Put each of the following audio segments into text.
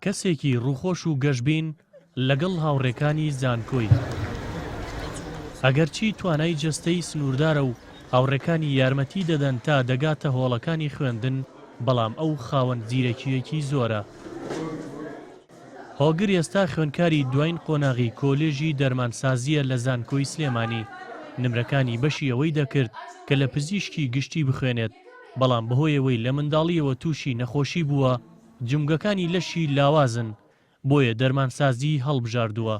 کەسێکی ڕووخۆش و گەشبین لەگەڵ هاوڕێکانی زانکۆی ئەگەرچی توانای جەستەی سنووردارە و هاوڕێکانی یارمەتی دەدەن تا دەگاتە هۆڵەکانی خوێندن، بەڵام ئەو خاوەن زیرەکیەکی زۆرە. هۆگر ئێستا خوێندکاری دوایین قۆناغی کۆلێژی دەرمانسازیە لە زانکۆی سلێمانی. نمرەکانی بەشی ئەوەی دەکرد کە لە پزیشکی گشتی بخوێنێت، بەڵام بەهۆیەوەی لە منداڵیەوە تووشی نەخۆشی بووە، جومگەکانی لەشی لاوازن، بۆیە دەرمانسازی هەڵبژاردووە.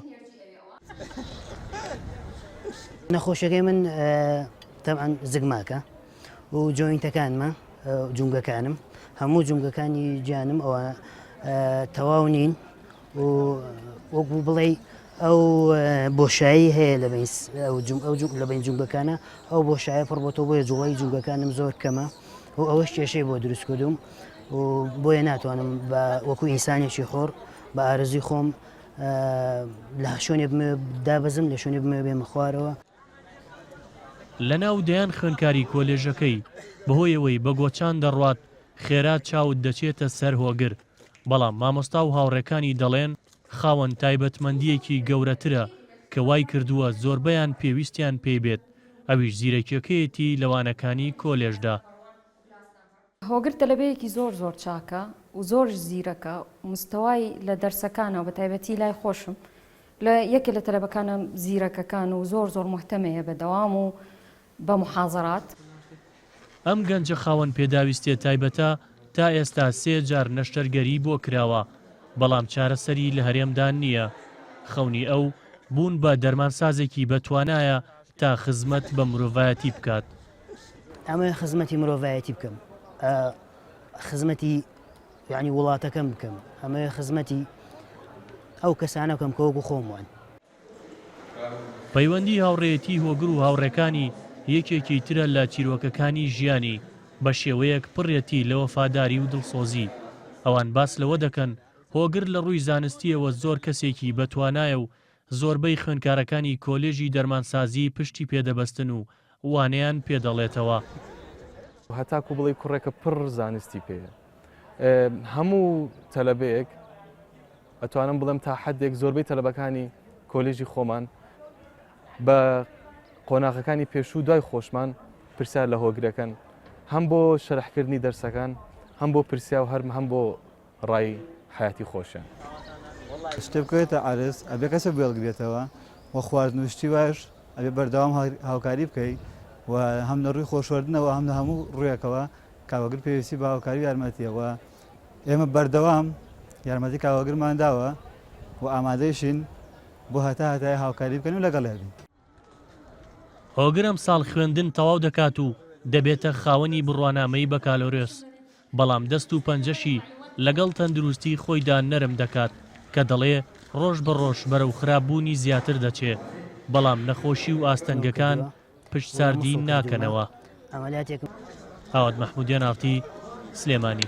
نەخۆشیەکەی من تەبعاً زگماکە و جۆینتەکانمە، جومگەکانم هەموو جومگەکانی گیانم ئەوە تەواو نین و وەکو بڵێ ئەو بۆشایی هەیە لە بین جومگەکانە، ئەو بۆشایە پڕ بۆتەوە، بۆیە جوڵی جومگەکانم زۆر کەمە و ئەوەش کێشەی بۆ دروست کردوم و بۆیە ناتوانم بە وەکو ئینسانێکی خۆر بە ئارزوی خۆم لە شوێنێ دابەزم، لە شوێنێ بمە بێمە خوارەوە. لە ناو دەیان خوێندکاری کۆلێژەکەی بەهۆیەوەی بە گۆچان دەڕوات، خێرات چاوت دەچێتە سەر هۆگر، بەڵام مامۆستا و هاوڕێکانی دەڵێن خاوەن تایبەتمەندیەکی گەورەترە کە وای کردووە زۆربەیان پێویستیان پێی بێت، ئەویش زیرەکیەکەیەتی لەوانەکانی کۆلێژدا. هۆگر تەلەبەیەکی زۆر چاکە و زۆر زیرەکە و مستەوای لە دەرسەکانەوە بە تایبەتی لای خۆشم لە یەکێ لە تەلەبەکانم زیرەکەکان و زۆر محتەمەیە بەدەوام و بە محازەرات. ئەم گەنجە خاوەن پێداویستیە تایبەتە تا ئێستا 3 جار نەشتەرگەری بۆ کراوە، بەڵام چارەسەری لە هەرێمدان نییە. خەونی ئەو بوون بە دەرمانسازێکی بەتوانایە تا خزمەت بە مرۆڤایەتی بکات. ئەمە خزمەتی مرۆڤایەتی بکەم، خزمەتی یعنی وڵاتەکەم بکەم، ئەمە خزمەتی ئەو کەسانە بکەم کە وەکو خۆموان. پەیوەندی هاوڕێیەتی هۆگر و هاوڕێکانی یەکێکی ترە لە چیرۆکەکانی ژیانی، بە شێوەیەک پڕێتی لە وەفاداری و دڵسۆزی. ئەوان باس لەوە دەکەن هۆگر لە ڕووی زانستیەوە زۆر کەسێکی بەتوانایە و زۆربەی خوێندکارەکانی کۆلێژی دەرمانسازی پشتی پێدەبەستن و وانەیان پێدەڵێتەوە. هەتاکو بڵێ کوڕێکە پڕ زانستی پێیە. هەموو تەلەبەیەک ئەتوانم بڵێم تا حدێک زۆربەی تەلەبەکانی کۆلێژی خۆمان بە قۆناغەکانی پێشوو دوای خۆشمان پرسیار لە هۆگرەکەن، هەم بۆ شەرحکردنی دەرسەکان، هەم بۆ پرسیا و هەم بۆ ڕای حیاتی خۆشیان. شتێ بکەوێتە عارز ئەبێ کەسە بێڵگرێتەوە و خواردنوشتی واش ئەبێ بەردەوام هاوکاری بکەیت و هەم لە ڕووی خۆشوەردنەوە هەم لە هەموو ڕوویەکەوە کاوەگر پێویستی بە هاوکاری یارمەتیەوە. ئێمە بەردەوام یارمەتی کاوەگرمان داوە و ئامادەیشین بۆ هەتای هاوکاری بکەن و لەگەڵ هێبین. هۆگر ساڵ خوێندن تەواو دەکات و دەبێتە خاوەنی بڕوانامەی بەکالۆرێس، بەڵام دەست و پەنجەشی لەگەڵ تەندروستی خۆیدا نەرم دەکات کە دەڵێ ڕۆژ بە ڕۆژ بەرەو خراپبوونی زیاتر دەچێت، بەڵام نەخۆشی و ئاستەنگەکان پشت ساردی ناکەنەوە. ئاوات مەحمودیان ئافتی، سلێمانی.